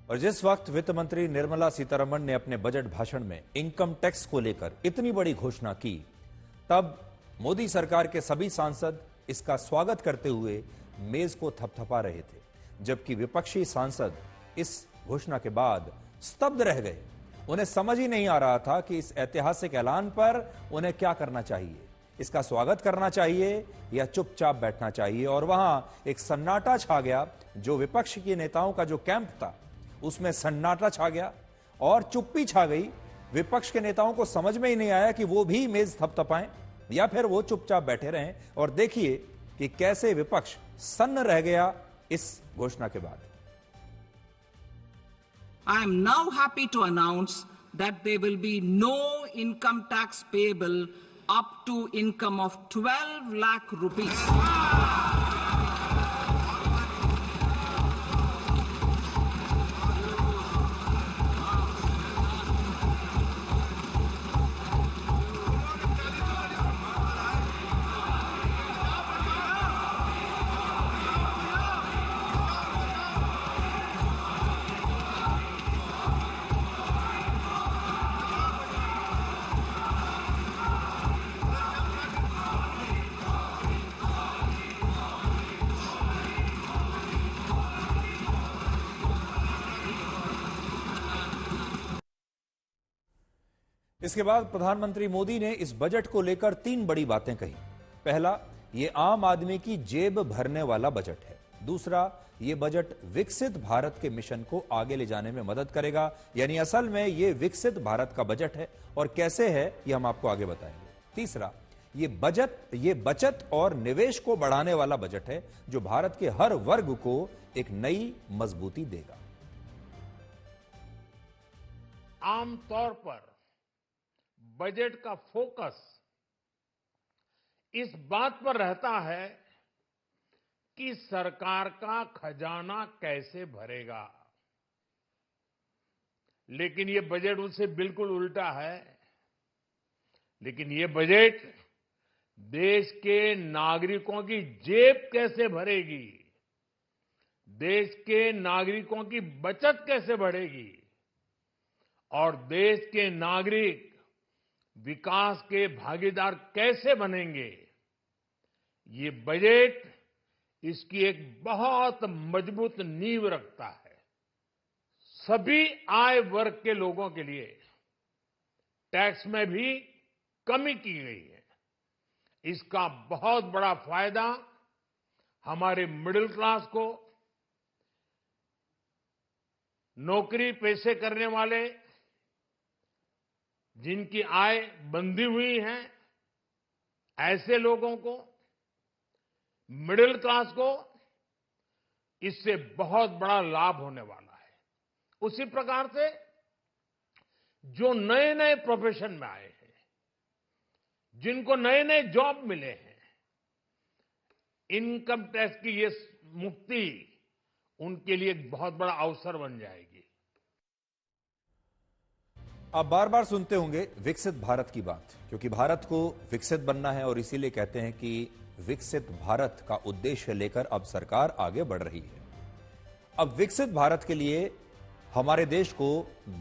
और जिस वक्त वित्त मंत्री निर्मला सीतारमण ने अपने बजट भाषण में इनकम टैक्स को लेकर इतनी बड़ी घोषणा की, तब मोदी सरकार के सभी सांसद इसका स्वागत करते हुए मेज को थपथपा रहे थे, जबकि विपक्षी सांसद इस घोषणा के बाद स्तब्ध रह गए। उन्हें समझ ही नहीं आ रहा था कि इस ऐतिहासिक ऐलान पर उन्हें क्या करना चाहिए, इसका स्वागत करना चाहिए या चुपचाप बैठना चाहिए। और वहां एक सन्नाटा छा गया। जो विपक्ष के नेताओं का जो कैंप था उसमें सन्नाटा छा गया और चुप्पी छा गई। विपक्ष के नेताओं को समझ में ही नहीं आया कि वो भी मेज थपथपाएं या फिर वो चुपचाप बैठे रहें। और देखिए कि कैसे विपक्ष सन्न रह गया इस घोषणा के बाद। I am now happy to announce that there will be no income tax payable up to income of 12 lakh rupees. इसके बाद प्रधानमंत्री मोदी ने इस बजट को लेकर 3 बड़ी बातें कही। पहला, यह आम आदमी की जेब भरने वाला बजट है। दूसरा, यह बजट विकसित भारत के मिशन को आगे ले जाने में मदद करेगा, यानी असल में यह विकसित भारत का बजट है और कैसे है यह हम आपको आगे बताएंगे। तीसरा, यह बचत और निवेश को बढ़ाने वाला बजट है जो भारत के हर वर्ग को एक नई मजबूती देगा। आमतौर पर बजट का फोकस इस बात पर रहता है कि सरकार का खजाना कैसे भरेगा, लेकिन ये बजट उससे बिल्कुल उल्टा है। लेकिन ये बजट देश के नागरिकों की जेब कैसे भरेगी, देश के नागरिकों की बचत कैसे बढ़ेगी और देश के नागरिक विकास के भागीदार कैसे बनेंगे, ये बजट इसकी एक बहुत मजबूत नींव रखता है। सभी आय वर्ग के लोगों के लिए टैक्स में भी कमी की गई है। इसका बहुत बड़ा फायदा हमारे मिडिल क्लास को, नौकरी पेशे करने वाले जिनकी आय बंधी हुई है, ऐसे लोगों को, मिडिल क्लास को इससे बहुत बड़ा लाभ होने वाला है। उसी प्रकार से जो नए नए प्रोफेशन में आए हैं, जिनको नए नए जॉब मिले हैं, इनकम टैक्स की ये मुक्ति उनके लिए एक बहुत बड़ा अवसर बन जाएगी। आप बार बार सुनते होंगे विकसित भारत की बात, क्योंकि भारत को विकसित बनना है और इसीलिए कहते हैं कि विकसित भारत का उद्देश्य लेकर अब सरकार आगे बढ़ रही है। अब विकसित भारत के लिए हमारे देश को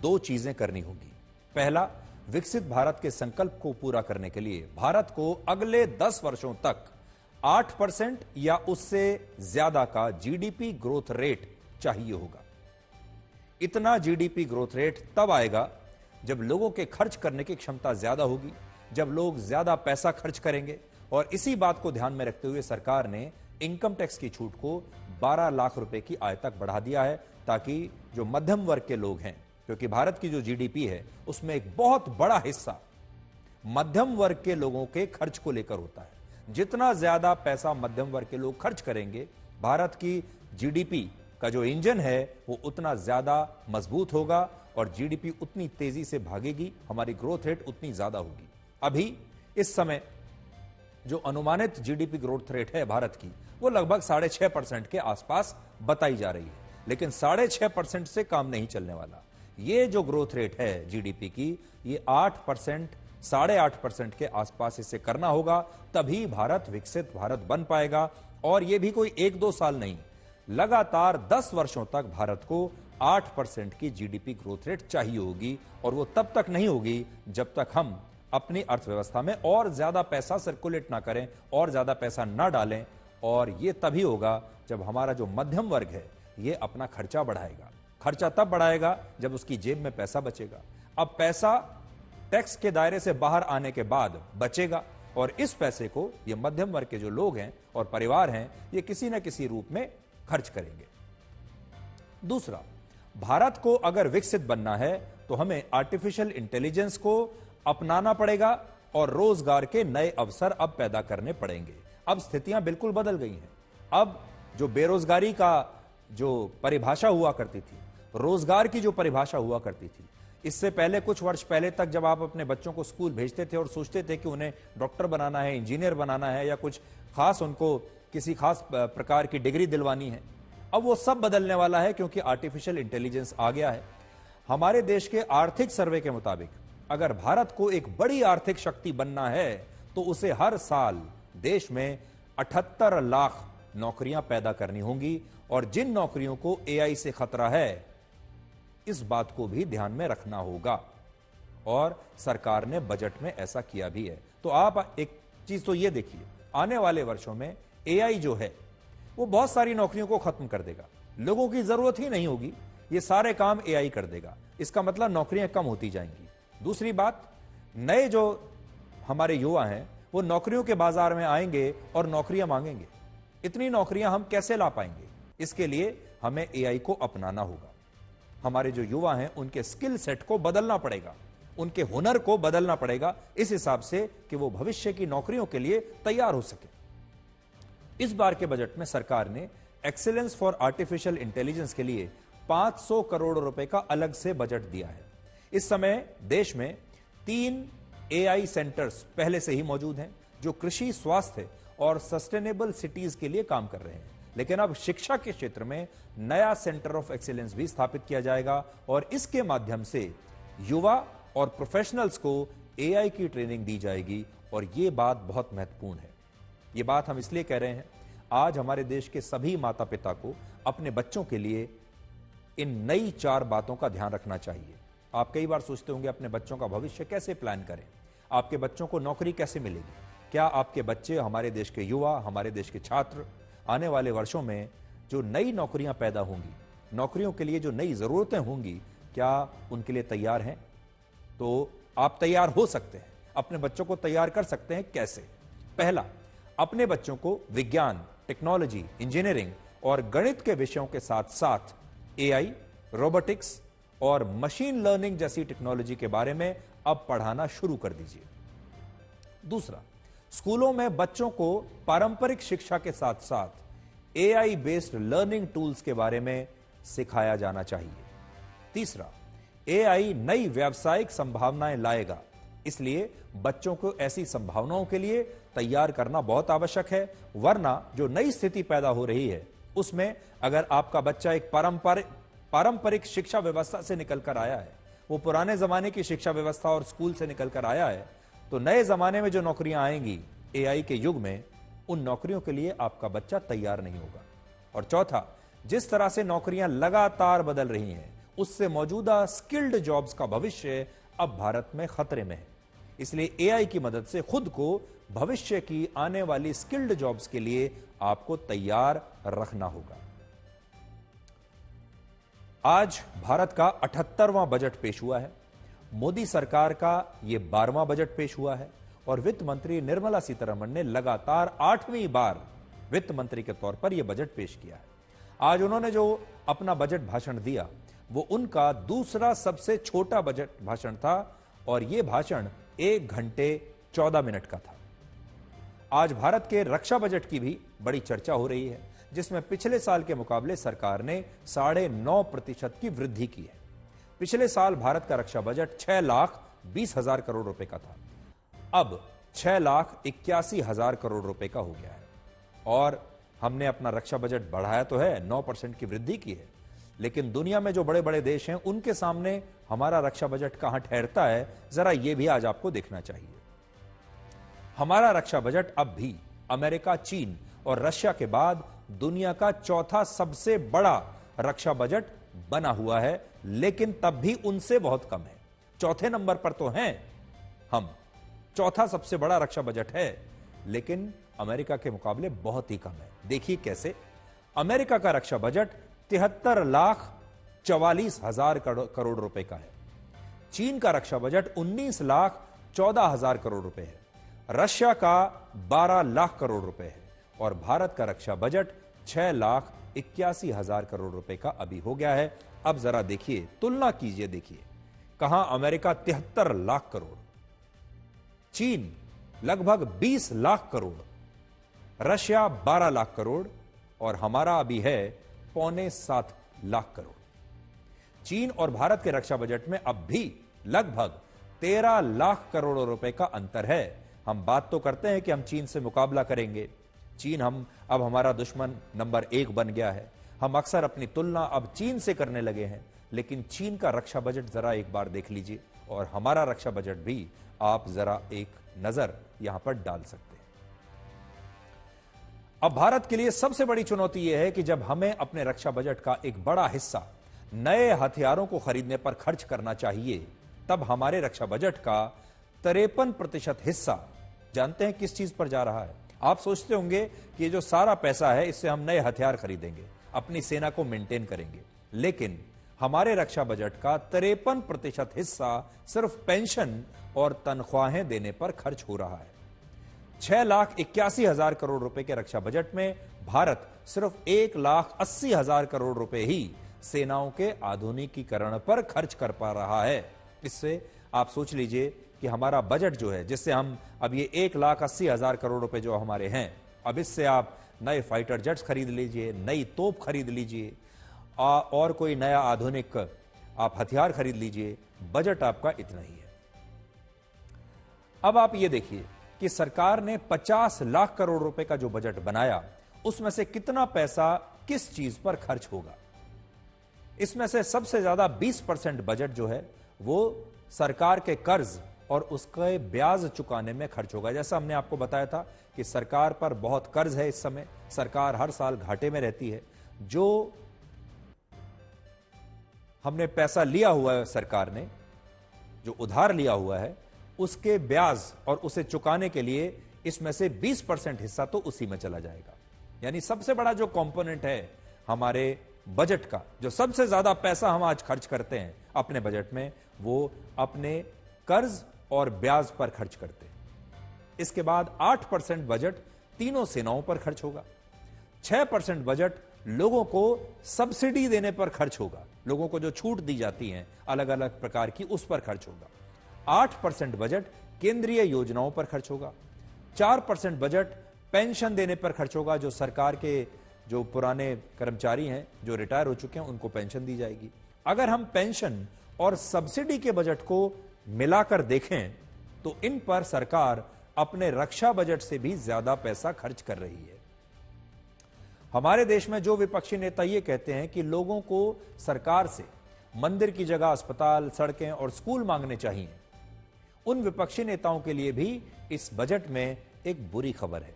2 चीजें करनी होगी। पहला, विकसित भारत के संकल्प को पूरा करने के लिए भारत को अगले 10 वर्षों तक 8% या उससे ज्यादा का जीडीपी ग्रोथ रेट चाहिए होगा। इतना जीडीपी ग्रोथ रेट तब आएगा जब लोगों के खर्च करने की क्षमता ज्यादा होगी, जब लोग ज्यादा पैसा खर्च करेंगे। और इसी बात को ध्यान में रखते हुए सरकार ने इनकम टैक्स की छूट को 12 लाख रुपए की आय तक बढ़ा दिया है, ताकि जो मध्यम वर्ग के लोग हैं, क्योंकि भारत की जो जीडीपी है उसमें एक बहुत बड़ा हिस्सा मध्यम वर्ग के लोगों के खर्च को लेकर होता है। जितना ज्यादा पैसा मध्यम वर्ग के लोग खर्च करेंगे, भारत की जीडीपी का जो इंजन है वो उतना ज्यादा मजबूत होगा और जीडीपी उतनी तेजी से भागेगी, हमारी ग्रोथ रेट उतनी ज्यादा होगी। अभी इस समय जो अनुमानित जीडीपी ग्रोथ रेट है भारत की, वो लगभग 6.5% के आसपास बताई जा रही है, लेकिन 6.5% से काम नहीं चलने वाला। ये जो ग्रोथ रेट है जीडीपी की, ये 8%, 8.5% के आसपास इसे करना होगा, तभी भारत विकसित भारत बन पाएगा। और ये भी कोई 1-2 साल नहीं, लगातार 10 वर्षों तक भारत को 8% की जीडीपी ग्रोथ रेट चाहिए होगी, और वो तब तक नहीं होगी जब तक हम अपनी अर्थव्यवस्था में और ज्यादा पैसा सर्कुलेट ना करें, और ज्यादा पैसा ना डालें। और ये तभी होगा जब हमारा जो मध्यम वर्ग है ये अपना खर्चा बढ़ाएगा। खर्चा तब बढ़ाएगा जब उसकी जेब में पैसा बचेगा। अब पैसा टैक्स के दायरे से बाहर आने के बाद बचेगा, और इस पैसे को ये मध्यम वर्ग के जो लोग हैं और परिवार हैं ये किसी न किसी रूप में खर्च करेंगे। दूसरा, भारत को अगर विकसित बनना है तो हमें आर्टिफिशियल इंटेलिजेंस को अपनाना पड़ेगा और रोजगार के नए अवसर अब पैदा करने पड़ेंगे। अब स्थितियां बिल्कुल बदल गई हैं। अब जो बेरोजगारी का जो परिभाषा हुआ करती थी, रोजगार की जो परिभाषा हुआ करती थी, इससे पहले कुछ वर्ष पहले तक जब आप अपने बच्चों को स्कूल भेजते थे और सोचते थे कि उन्हें डॉक्टर बनाना है, इंजीनियर बनाना है, या कुछ खास उनको किसी खास प्रकार की डिग्री दिलवानी है, अब वो सब बदलने वाला है, क्योंकि आर्टिफिशियल इंटेलिजेंस आ गया है। हमारे देश के आर्थिक सर्वे के मुताबिक अगर भारत को एक बड़ी आर्थिक शक्ति बनना है तो उसे हर साल देश में 78 लाख नौकरियां पैदा करनी होंगी, और जिन नौकरियों को एआई से खतरा है इस बात को भी ध्यान में रखना होगा, और सरकार ने बजट में ऐसा किया भी है। तो आप एक चीज तो ये देखिए, आने वाले वर्षों में एआई जो है वो बहुत सारी नौकरियों को खत्म कर देगा, लोगों की जरूरत ही नहीं होगी, ये सारे काम एआई कर देगा। इसका मतलब नौकरियां कम होती जाएंगी। दूसरी बात, नए जो हमारे युवा हैं वो नौकरियों के बाजार में आएंगे और नौकरियां मांगेंगे। इतनी नौकरियां हम कैसे ला पाएंगे? इसके लिए हमें एआई को अपनाना होगा। हमारे जो युवा हैं उनके स्किल सेट को बदलना पड़ेगा, उनके हुनर को बदलना पड़ेगा, इस हिसाब से कि वो भविष्य की नौकरियों के लिए तैयार हो सके। इस बार के बजट में सरकार ने एक्सीलेंस फॉर आर्टिफिशियल इंटेलिजेंस के लिए 500 करोड़ रुपए का अलग से बजट दिया है। इस समय देश में 3 एआई सेंटर्स पहले से ही मौजूद हैं जो कृषि, स्वास्थ्य और सस्टेनेबल सिटीज के लिए काम कर रहे हैं। लेकिन अब शिक्षा के क्षेत्र में नया सेंटर ऑफ एक्सीलेंस भी स्थापित किया जाएगा, और इसके माध्यम से युवा और प्रोफेशनल्स को एआई की ट्रेनिंग दी जाएगी। और यह बात बहुत महत्वपूर्ण है। यह बात हम इसलिए कह रहे हैं, आज हमारे देश के सभी माता पिता को अपने बच्चों के लिए इन नई 4 बातों का ध्यान रखना चाहिए। आप कई बार सोचते होंगे अपने बच्चों का भविष्य कैसे प्लान करें, आपके बच्चों को नौकरी कैसे मिलेगी। क्या आपके बच्चे, हमारे देश के युवा, हमारे देश के छात्र आने वाले वर्षों में जो नई नौकरियां पैदा होंगी, नौकरियों के लिए जो नई जरूरतें होंगी, क्या उनके लिए तैयार हैं? तो आप तैयार हो सकते हैं, अपने बच्चों को तैयार कर सकते हैं। कैसे? पहला, अपने बच्चों को विज्ञान, टेक्नोलॉजी, इंजीनियरिंग और गणित के विषयों के साथ साथ एआई, रोबोटिक्स और मशीन लर्निंग जैसी टेक्नोलॉजी के बारे में अब पढ़ाना शुरू कर दीजिए। दूसरा, स्कूलों में बच्चों को पारंपरिक शिक्षा के साथ साथ एआई बेस्ड लर्निंग टूल्स के बारे में सिखाया जाना चाहिए। तीसरा, एआई नई व्यावसायिक संभावनाएं लाएगा, इसलिए बच्चों को ऐसी संभावनाओं के लिए तैयार करना बहुत आवश्यक है। वरना जो नई स्थिति पैदा हो रही है उसमें अगर आपका बच्चा एक पारंपरिक शिक्षा व्यवस्था से निकलकर आया है, वो पुराने जमाने की शिक्षा व्यवस्था और स्कूल से निकलकर आया है, तो नए जमाने में जो नौकरियां आएंगी एआई के युग में, उन नौकरियों के लिए आपका बच्चा तैयार नहीं होगा। और चौथा, जिस तरह से नौकरियां लगातार बदल रही हैं, उससे मौजूदा स्किल्ड जॉब्स का भविष्य अब भारत में खतरे में है। इसलिए एआई की मदद से खुद को भविष्य की आने वाली स्किल्ड जॉब्स के लिए आपको तैयार रखना होगा। आज भारत का 78वां बजट पेश हुआ है। मोदी सरकार का यह 12वां बजट पेश हुआ है, और वित्त मंत्री निर्मला सीतारमण ने लगातार 8वीं बार वित्त मंत्री के तौर पर यह बजट पेश किया है। आज उन्होंने जो अपना बजट भाषण दिया वो उनका दूसरा सबसे छोटा बजट भाषण था, और यह भाषण 1 घंटे 14 मिनट का था। आज भारत के रक्षा बजट की भी बड़ी चर्चा हो रही है, जिसमें पिछले साल के मुकाबले सरकार ने 9.5% की वृद्धि की है। पिछले साल भारत का रक्षा बजट 6,20,000 करोड़ रुपए का था, अब 6,81,000 करोड़ रुपए का हो गया है। और हमने अपना रक्षा बजट बढ़ाया तो है, 9% की वृद्धि की है, लेकिन दुनिया में जो बड़े बड़े देश हैं उनके सामने हमारा रक्षा बजट कहां ठहरता है, जरा यह भी आज आपको देखना चाहिए। हमारा रक्षा बजट अब भी अमेरिका, चीन और रशिया के बाद दुनिया का चौथा सबसे बड़ा रक्षा बजट बना हुआ है, लेकिन तब भी उनसे बहुत कम है। चौथे नंबर पर तो हैं हम, चौथा सबसे बड़ा रक्षा बजट है, लेकिन अमेरिका के मुकाबले बहुत ही कम है। देखिए कैसे। अमेरिका का रक्षा बजट 73,44,000 करोड़ रुपए का है। चीन का रक्षा बजट 19,14,000 करोड़ रुपए है। रशिया का 12 लाख करोड़ रुपए है और भारत का रक्षा बजट 6,81,000 करोड़ रुपए का अभी हो गया है। अब जरा देखिए, तुलना कीजिए। देखिए कहां अमेरिका 73 लाख करोड़, चीन लगभग 20 लाख करोड़, रशिया 12 लाख करोड़ और हमारा अभी है 6.25 लाख करोड़। चीन और भारत के रक्षा बजट में अब भी लगभग 13 लाख करोड़ रुपए का अंतर है। हम बात तो करते हैं कि हम चीन से मुकाबला करेंगे, चीन अब हमारा दुश्मन नंबर 1 बन गया है। हम अक्सर अपनी तुलना अब चीन से करने लगे हैं, लेकिन चीन का रक्षा बजट जरा एक बार देख लीजिए और हमारा रक्षा बजट भी आप जरा एक नजर यहां पर डाल सकते हैं। अब भारत के लिए सबसे बड़ी चुनौती यह है कि जब हमें अपने रक्षा बजट का एक बड़ा हिस्सा नए हथियारों को खरीदने पर खर्च करना चाहिए, तब हमारे रक्षा बजट का 53% हिस्सा जानते हैं किस चीज पर जा रहा है? आप सोचते होंगे कि ये जो सारा पैसा है इससे हम नए हथियार खरीदेंगे, अपनी सेना को मेंटेन करेंगे, लेकिन हमारे रक्षा बजट का 53% हिस्सा सिर्फ पेंशन और तनख्वाहें देने पर खर्च हो रहा है। 6,81,000 करोड़ रुपए के रक्षा बजट में भारत सिर्फ 1,80,000 करोड़ रुपए ही सेनाओं के आधुनिकीकरण पर खर्च कर पा रहा है। इससे आप सोच लीजिए कि हमारा बजट जो है, जिससे हम अब ये 1,80,000 करोड़ रुपए जो हमारे हैं, अब इससे आप नए फाइटर जेट्स खरीद लीजिए, नई तोप खरीद लीजिए और कोई नया आधुनिक आप हथियार खरीद लीजिए, बजट आपका इतना ही है। अब आप ये देखिए कि सरकार ने 50 लाख करोड़ रुपए का जो बजट बनाया, उसमें से कितना पैसा किस चीज पर खर्च होगा? इसमें से सबसे ज्यादा 20% बजट जो है वो सरकार के कर्ज और उसके ब्याज चुकाने में खर्च होगा। जैसा हमने आपको बताया था कि सरकार पर बहुत कर्ज है, इस समय सरकार हर साल घाटे में रहती है। जो हमने पैसा लिया हुआ है, सरकार ने जो उधार लिया हुआ है, उसके ब्याज और उसे चुकाने के लिए इसमें से 20% हिस्सा तो उसी में चला जाएगा। यानी सबसे बड़ा जो कंपोनेंट है हमारे बजट का, जो सबसे ज्यादा पैसा हम आज खर्च करते हैं अपने बजट में, वो अपने कर्ज और ब्याज पर खर्च करते हैं। इसके बाद 8% बजट तीनों सेनाओं पर खर्च होगा। 6% बजट लोगों को सब्सिडी देने पर खर्च होगा, लोगों को जो छूट दी जाती हैं अलग अलग प्रकार की, उस पर खर्च होगा। 8% बजट केंद्रीय योजनाओं पर खर्च होगा। 4% बजट पेंशन देने पर खर्च होगा, जो सरकार के जो पुराने कर्मचारी हैं जो रिटायर हो चुके हैं उनको पेंशन दी जाएगी। अगर हम पेंशन और सब्सिडी के बजट को मिलाकर देखें तो इन पर सरकार अपने रक्षा बजट से भी ज्यादा पैसा खर्च कर रही है। हमारे देश में जो विपक्षी नेता ये कहते हैं कि लोगों को सरकार से मंदिर की जगह अस्पताल, सड़कें और स्कूल मांगने चाहिए, उन विपक्षी नेताओं के लिए भी इस बजट में एक बुरी खबर है।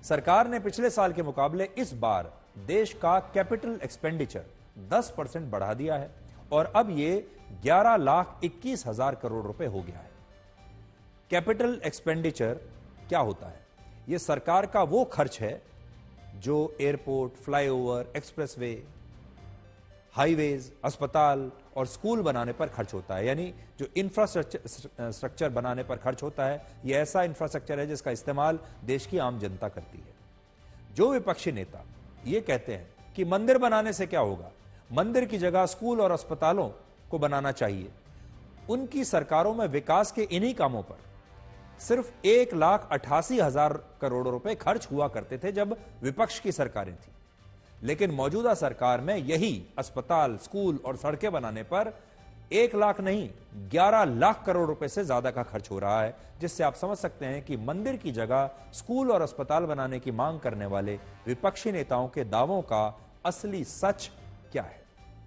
सरकार ने पिछले साल के मुकाबले इस बार देश का कैपिटल एक्सपेंडिचर 10% बढ़ा दिया है और अब ये 11,21,000 करोड़ रुपए हो गया है। कैपिटल एक्सपेंडिचर क्या होता है? यह सरकार का वो खर्च है जो एयरपोर्ट, फ्लाईओवर, एक्सप्रेसवे, हाईवेज, अस्पताल और स्कूल बनाने पर खर्च होता है। यानी जो इंफ्रास्ट्रक्चर बनाने पर खर्च होता है, यह ऐसा इंफ्रास्ट्रक्चर है जिसका इस्तेमाल देश की आम जनता करती है। जो विपक्षी नेता ये कहते हैं कि मंदिर बनाने से क्या होगा, मंदिर की जगह स्कूल और अस्पतालों को बनाना चाहिए, उनकी सरकारों में विकास के इन्हीं कामों पर सिर्फ 1,88,000 करोड़ रुपए खर्च हुआ करते थे जब विपक्ष की सरकारें थी। लेकिन मौजूदा सरकार में यही अस्पताल, स्कूल और सड़कें बनाने पर 1 लाख नहीं 11 लाख करोड़ रुपए से ज्यादा का खर्च हो रहा है, जिससे आप समझ सकते हैं कि मंदिर की जगह स्कूल और अस्पताल बनाने की मांग करने वाले विपक्षी नेताओं के दावों का असली सच क्या है।